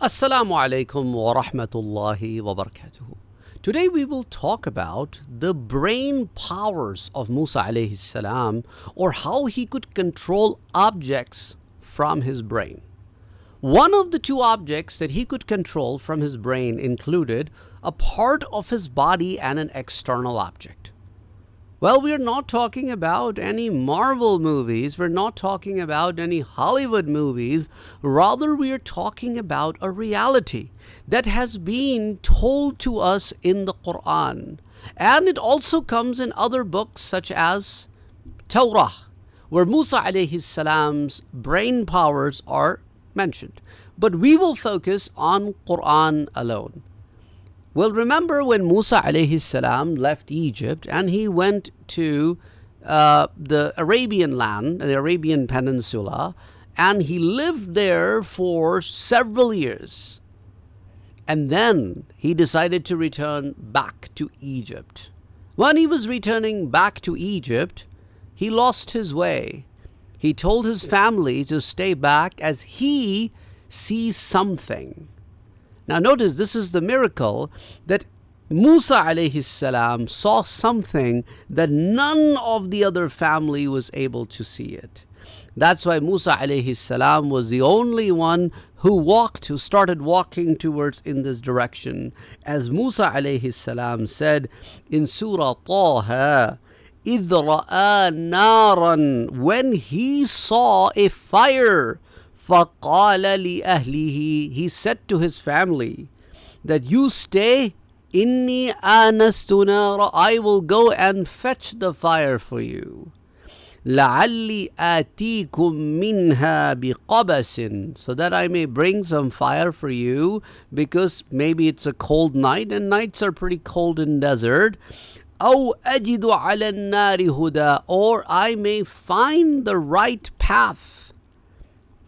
Assalamu alaikum wa rahmatullahi wa barakatuhu. Today we will talk about the brain powers of Musa alayhi salam, or how he could control objects from his brain. One of the two objects that he could control from his brain included a part of his body and an external object. Well, we're not talking about any Marvel movies. We're not talking about any Hollywood movies. Rather, we're talking about a reality that has been told to us in the Quran. And it also comes in other books such as Torah, where Musa alayhi salam's brain powers are mentioned. But we will focus on Quran alone. Well, remember when Musa alayhi salam left Egypt and he went to the Arabian land, the Arabian Peninsula, and he lived there for several years. And then he decided to return back to Egypt. When he was returning back to Egypt, he lost his way. He told his family to stay back as he sees something. Now notice, this is the miracle, that Musa alayhi salam saw something that none of the other family was able to see it. That's why Musa alayhi salam was the only one who started walking towards in this direction. As Musa alayhi salam said in Surah Taha, إِذْ رَأَى نَارًا, when he saw a fire, فَقَالَ لِأَهْلِهِ, he said to his family that you stay, إِنِّي آنَسْتُ نَارًا, I will go and fetch the fire for you. لَعَلِّي آتِيكُم مِّنْهَا بِقَبَسٍ, so that I may bring some fire for you, because maybe it's a cold night, and nights are pretty cold in desert. أَوْ أَجِدُ عَلَى النَّارِ هُدًى, or I may find the right path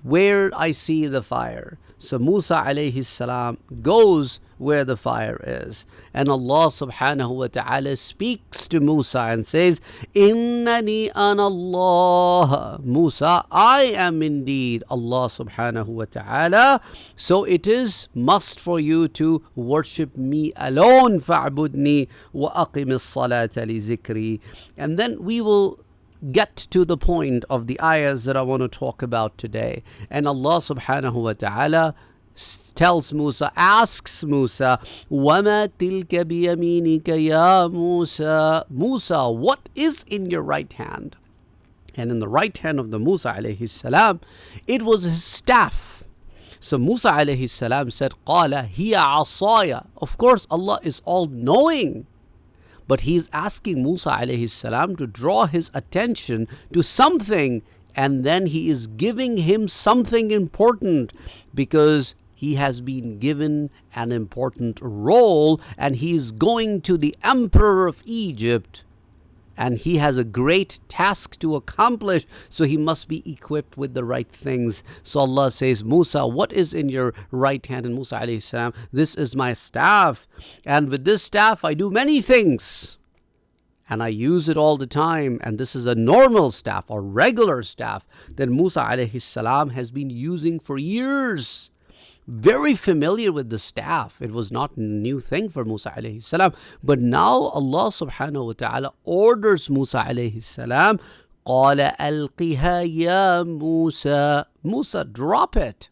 where I see the fire. So Musa alayhi salam goes where the fire is. And Allah subhanahu wa ta'ala speaks to Musa and says, Innani ana Allah. Musa, I am indeed Allah subhanahu wa ta'ala. So it is must for you to worship me alone. Fa'budni wa aqimis salata li zikri. And then we will get to the point of the ayahs that I want to talk about today. And Allah subhanahu wa ta'ala tells Musa, asks Musa, وَمَا تِلْكَ بِيَمِينِكَ يَا Musa. Musa, what is in your right hand? And in the right hand of the Musa alayhi salam, it was his staff. So Musa alayhi salam said, قَالَ هِيَ عَصَايَ. Of course, Allah is all-knowing. But he's asking Musa alayhi salam to draw his attention to something, and then he is giving him something important, because he has been given an important role, and he is going to the emperor of Egypt, and he has a great task to accomplish, so he must be equipped with the right things. So Allah says, Musa, what is in your right hand? And Musa alayhi salam, this is my staff, and with this staff I do many things, and I use it all the time, and this is a normal staff, or regular staff, that Musa alayhi salam has been using for years. Very familiar with the staff. It was not a new thing for Musa alayhi salam. But now Allah subhanahu wa ta'ala orders Musa alayhi salam, قَالَ أَلْقِهَا يَا Musa. Musa, drop it.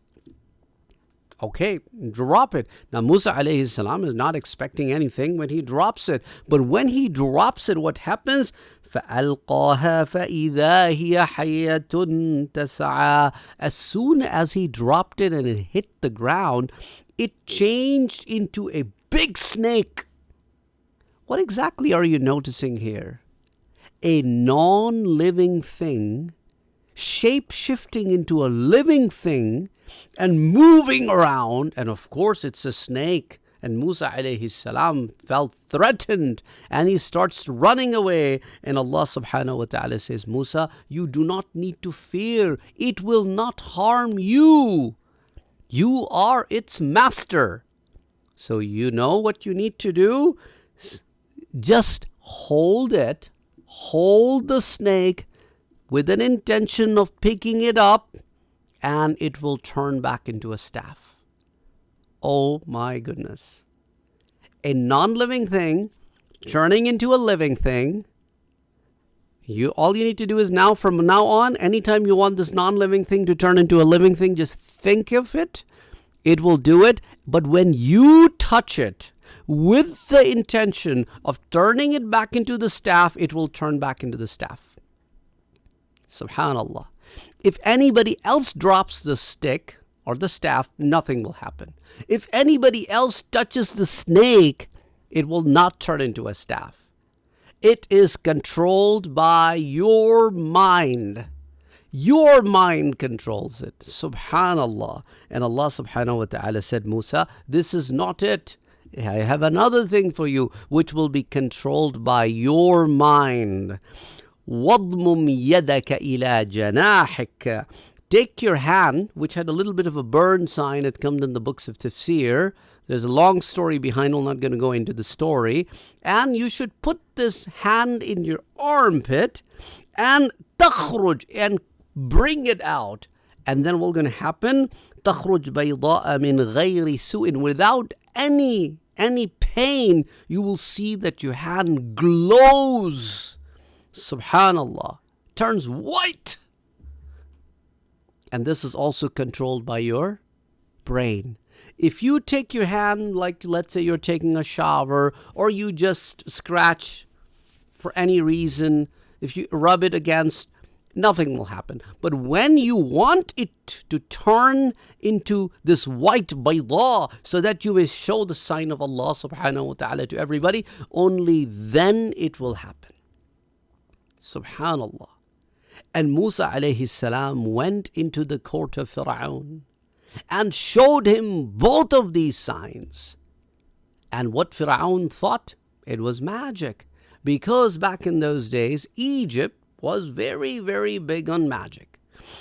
Okay, drop it. Now Musa alayhi salam is not expecting anything when he drops it. But when he drops it, what happens? فَأَلْقَاهَا فَإِذَا هِيَ حَيَّةٌ تَسْعَى. As soon as he dropped it and it hit the ground, it changed into a big snake. What exactly are you noticing here? A non-living thing shape-shifting into a living thing and moving around, and of course it's a snake. And Musa alayhi salam felt threatened, and he starts running away. And Allah subhanahu wa ta'ala says, Musa, you do not need to fear. It will not harm you. You are its master. So you know what you need to do? Just hold it. Hold the snake with an intention of picking it up, and it will turn back into a staff. Oh my goodness. A non-living thing turning into a living thing. All you need to do is now, from now on, anytime you want this non-living thing to turn into a living thing, just think of it. It will do it. But when you touch it with the intention of turning it back into the staff, it will turn back into the staff. Subhanallah. If anybody else drops the stick or the staff, nothing will happen. If anybody else touches the snake, it will not turn into a staff. It is controlled by your mind. Your mind controls it. Subhanallah. And Allah subhanahu wa ta'ala said, Musa, this is not it. I have another thing for you which will be controlled by your mind. وَضْمُمْ يَدَكَ إِلَى جَنَاحِكَ. Take your hand, which had a little bit of a burn sign. It comes in the books of tafsir. There's a long story behind. I'm not going to go into the story. And you should put this hand in your armpit and تخرج, and bring it out. And then what's going to happen? تخرج بيضاء من غير سوء. Without any pain, you will see that your hand glows. Subhanallah. Turns white. And this is also controlled by your brain. If you take your hand, like let's say you're taking a shower, or you just scratch for any reason, if you rub it against, nothing will happen. But when you want it to turn into this white bayda, so that you may show the sign of Allah subhanahu wa ta'ala to everybody, only then it will happen. Subhanallah. And Musa alayhi salam went into the court of Fir'aun and showed him both of these signs. And what Fir'aun thought? It was magic. Because back in those days, Egypt was very, very big on magic.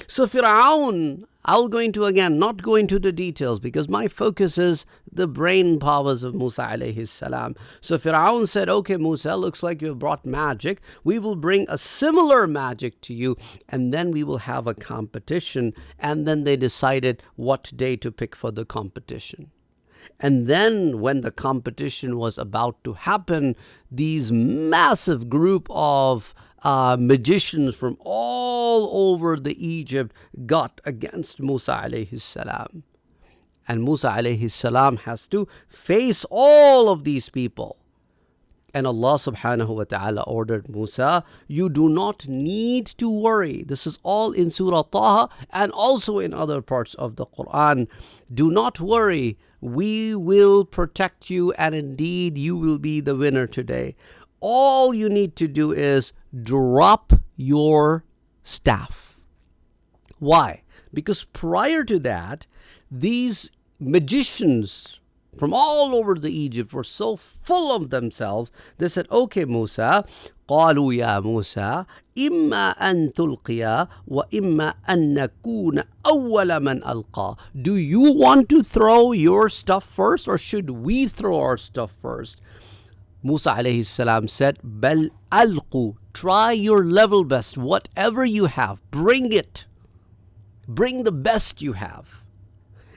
So Fir'aun, I'll go into, again, not go into the details because my focus is the brain powers of Musa alayhi salam. So Fir'aun said, okay, Musa, looks like you have brought magic. We will bring a similar magic to you, and then we will have a competition. And then they decided what day to pick for the competition. And then when the competition was about to happen, these massive group of magicians from all over the Egypt got against Musa alayhi salam. And Musa alayhi salam has to face all of these people. And Allah subhanahu wa ta'ala ordered Musa, you do not need to worry. This is all in Surah Taha and also in other parts of the Quran. Do not worry. We will protect you, and indeed you will be the winner today. All you need to do is drop your staff. Why? Because prior to that, these magicians from all over the Egypt were so full of themselves. They said, okay, Musa, قالوا يا موسى إما أن تلقيا وإما أن نكون أول من ألقى. Do you want to throw your stuff first, or should we throw our stuff first? Musa alayhi salam said, بل ألقوا. Try your level best. Whatever you have, bring it. Bring the best you have.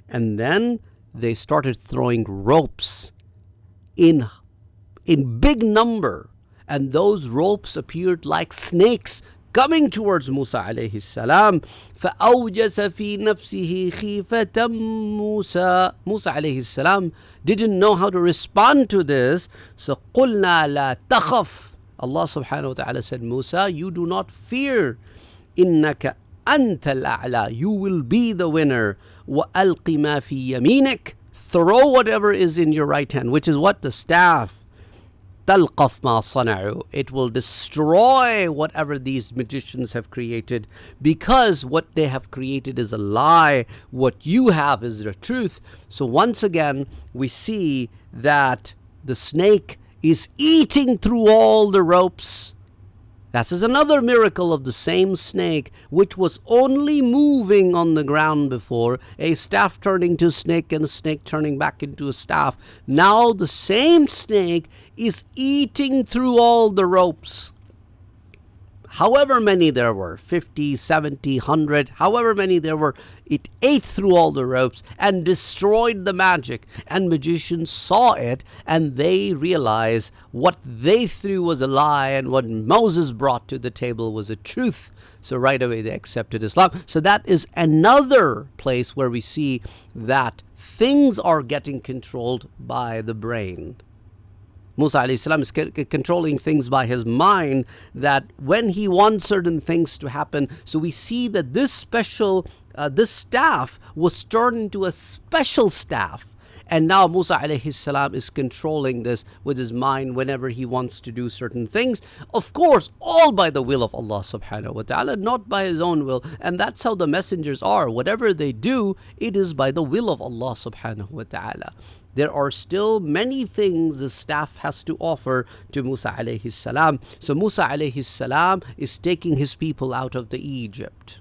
And then they started throwing ropes in big number. And those ropes appeared like snakes coming towards Musa alayhi salam. فَأَوْجَسَ فِي نَفْسِهِ خِيفَةً Musa. Musa alayhi salam didn't know how to respond to this. So قُلْنَا لَا تَخَفْ. Allah subhanahu wa ta'ala said, Musa, you do not fear. إِنَّكَ أَنْتَ الْأَعْلَى. You will be the winner. وَأَلْقِ مَا فِي يَمِينِكَ. Throw whatever is in your right hand, which is what? The staff. تَلْقَفْ مَا صَنَعُوا. It will destroy whatever these magicians have created, because what they have created is a lie. What you have is the truth. So once again, we see that the snake is eating through all the ropes. That is another miracle of the same snake, which was only moving on the ground before, a staff turning to a snake and a snake turning back into a staff. Now the same snake is eating through all the ropes. however many there were, 50, 70, 100, however many there were, it ate through all the ropes and destroyed the magic. And magicians saw it, and they realized what they threw was a lie and what Moses brought to the table was a truth. So right away they accepted Islam. So that is another place where we see that things are getting controlled by the brain. Musa alayhi salam is controlling things by his mind, that when he wants certain things to happen, so we see that this staff was turned into a special staff. And now Musa alayhi salam is controlling this with his mind whenever he wants to do certain things. Of course, all by the will of Allah subhanahu wa ta'ala, not by his own will. And that's how the messengers are. Whatever they do, it is by the will of Allah subhanahu wa ta'ala. There are still many things the staff has to offer to Musa alayhi salam. So Musa alayhi salam is taking his people out of the Egypt.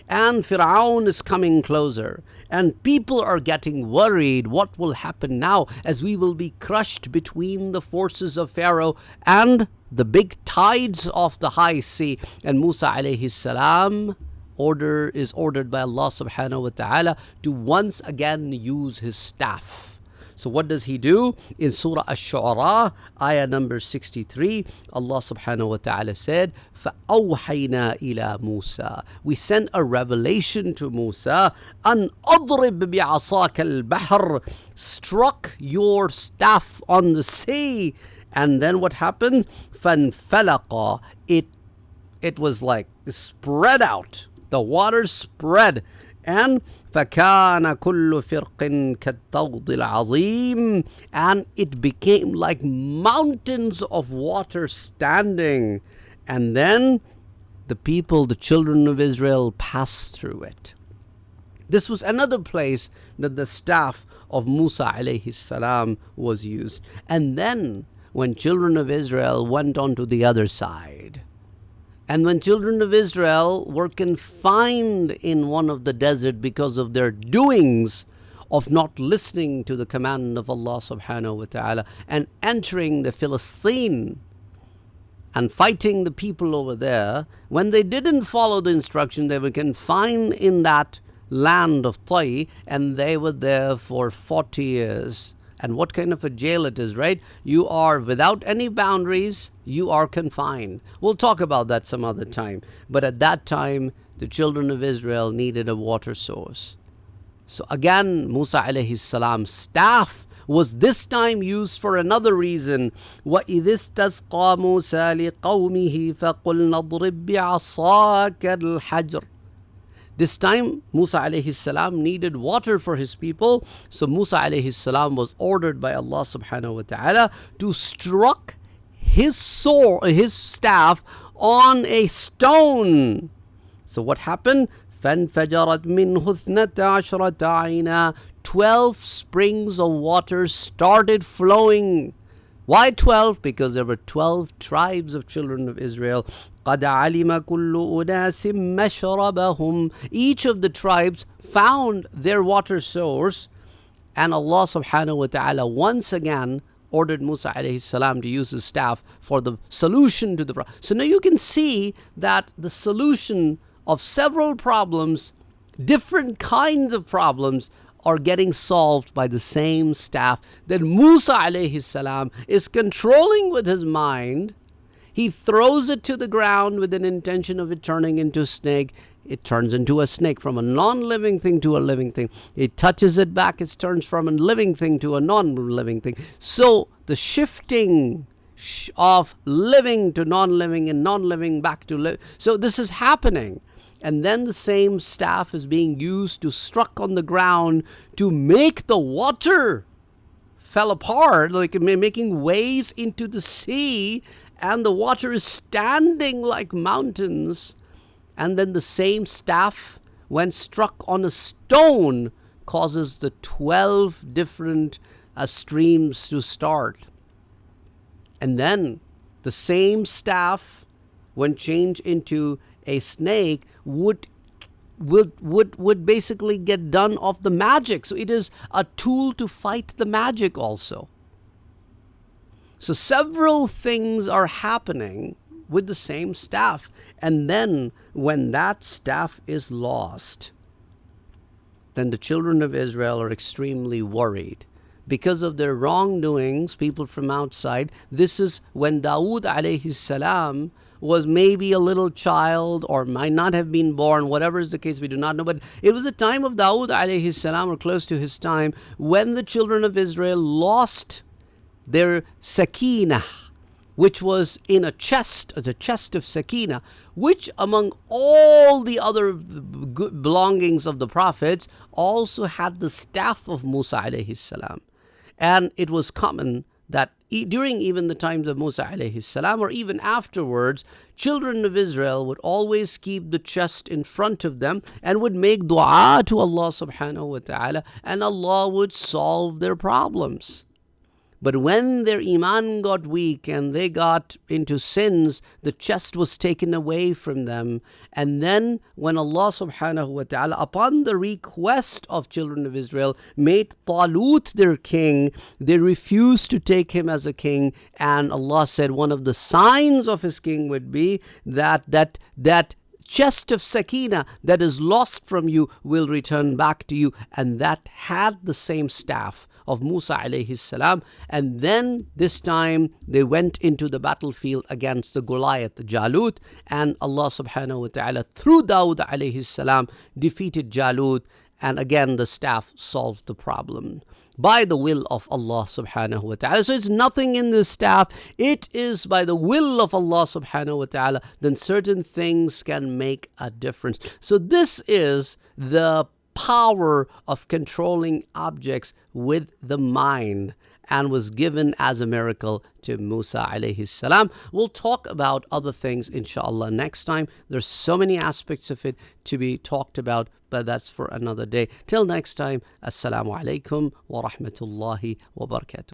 And Fir'aun is coming closer. And people are getting worried. What will happen now, as we will be crushed between the forces of Pharaoh and the big tides of the high sea? And Musa alayhi salam is ordered by Allah subhanahu wa ta'ala to once again use his staff. So what does he do? In Surah Ash-Shu'ara, ayah number 63, Allah subhanahu wa ta'ala said, فَأَوْحَيْنَا إِلَى مُوسَى. We sent a revelation to Musa, أَنْ أَضْرِبْ بِعَصَاكَ الْبَحْرِ. Struck your staff on the sea. And then what happened? فَانْفَلَقَ. It was like spread out. The water spread. And فَكَانَ كُلُّ فِرْقٍ كَالطَّوْدِ الْعَظِيمِ. And it became like mountains of water standing. And then the people, the children of Israel, passed through it. This was another place that the staff of Musa alayhi salam was used. And then when children of Israel went on to the other side, and when children of Israel were confined in one of the desert because of their doings of not listening to the command of Allah subhanahu wa ta'ala and entering the Philistine and fighting the people over there, when they didn't follow the instruction, they were confined in that land of Tay, and they were there for 40 years. And what kind of a jail it is, right? You are without any boundaries, you are confined. We'll talk about that some other time. But at that time, the children of Israel needed a water source. So again, Musa alayhi salam's staff was this time used for another reason. وَإِذِ اسْتَسْقَى مُوسَى لِقَوْمِهِ فَقُلْنَا اضْرِبْ بِعَصَاكَ الْحَجْرِ. This time, Musa alayhi salam needed water for his people. So Musa alayhi salam was ordered by Allah subhanahu wa ta'ala to struck his staff on a stone. So what happened? فَانْفَجَرَتْ مِنْهُ اثْنَتَ عَشْرَةَ عَيْنًا. 12 springs of water started flowing. Why 12? Because there were 12 tribes of children of Israel. قَدْ عَلِمَ كُلُّ أُنَاسٍ مَشْرَبَهُمْ. Each of the tribes found their water source, and Allah subhanahu wa ta'ala once again ordered Musa alayhi salam to use his staff for the solution to the problem. So now you can see that the solution of several problems, different kinds of problems, are getting solved by the same staff that Musa alayhi salam is controlling with his mind. He throws it to the ground with an intention of it turning into a snake. It turns into a snake, from a non-living thing to a living thing. It touches it back, it turns from a living thing to a non-living thing. So the shifting of living to non-living and non-living back to living. So this is happening. And then the same staff is being used to struck on the ground to make the water fell apart, like making waves into the sea, and the water is standing like mountains. And then the same staff, when struck on a stone, causes the 12 different streams to start. And then the same staff, when changed into a snake, would basically get done of the magic. So it is a tool to fight the magic also. So several things are happening with the same staff. And then when that staff is lost, then the children of Israel are extremely worried. Because of their wrongdoings, people from outside, this is when Dawood alayhi salam was maybe a little child or might not have been born, whatever is the case, we do not know. But it was the time of Dawood alayhi salam, or close to his time, when the children of Israel lost their sakina, which was in a chest, the chest of sakina, which among all the other good belongings of the prophets also had the staff of Musa alayhi salam. And it was common that during even the times of Musa alayhi salam, or even afterwards, children of Israel would always keep the chest in front of them and would make dua to Allah subhanahu wa ta'ala, and Allah would solve their problems. But when their iman got weak and they got into sins, the chest was taken away from them. And then when Allah subhanahu wa ta'ala, upon the request of children of Israel, made Talut their king, they refused to take him as a king. And Allah said one of the signs of his king would be that chest of sakina that is lost from you will return back to you. And that had the same staff of Musa alayhi salam. And then this time they went into the battlefield against the Goliath, Jalut, and Allah subhanahu wa ta'ala through Dawud alayhi salam defeated Jalut, and again the staff solved the problem by the will of Allah subhanahu wa ta'ala. So it's nothing in the staff, it is by the will of Allah subhanahu wa ta'ala, then certain things can make a difference. So this is the power of controlling objects with the mind, and was given as a miracle to Musa alayhi salam. We'll talk about other things inshallah next time. There's so many aspects of it to be talked about, but that's for another day. Till next time, assalamu alaikum wa rahmatullahi wa barakatuh.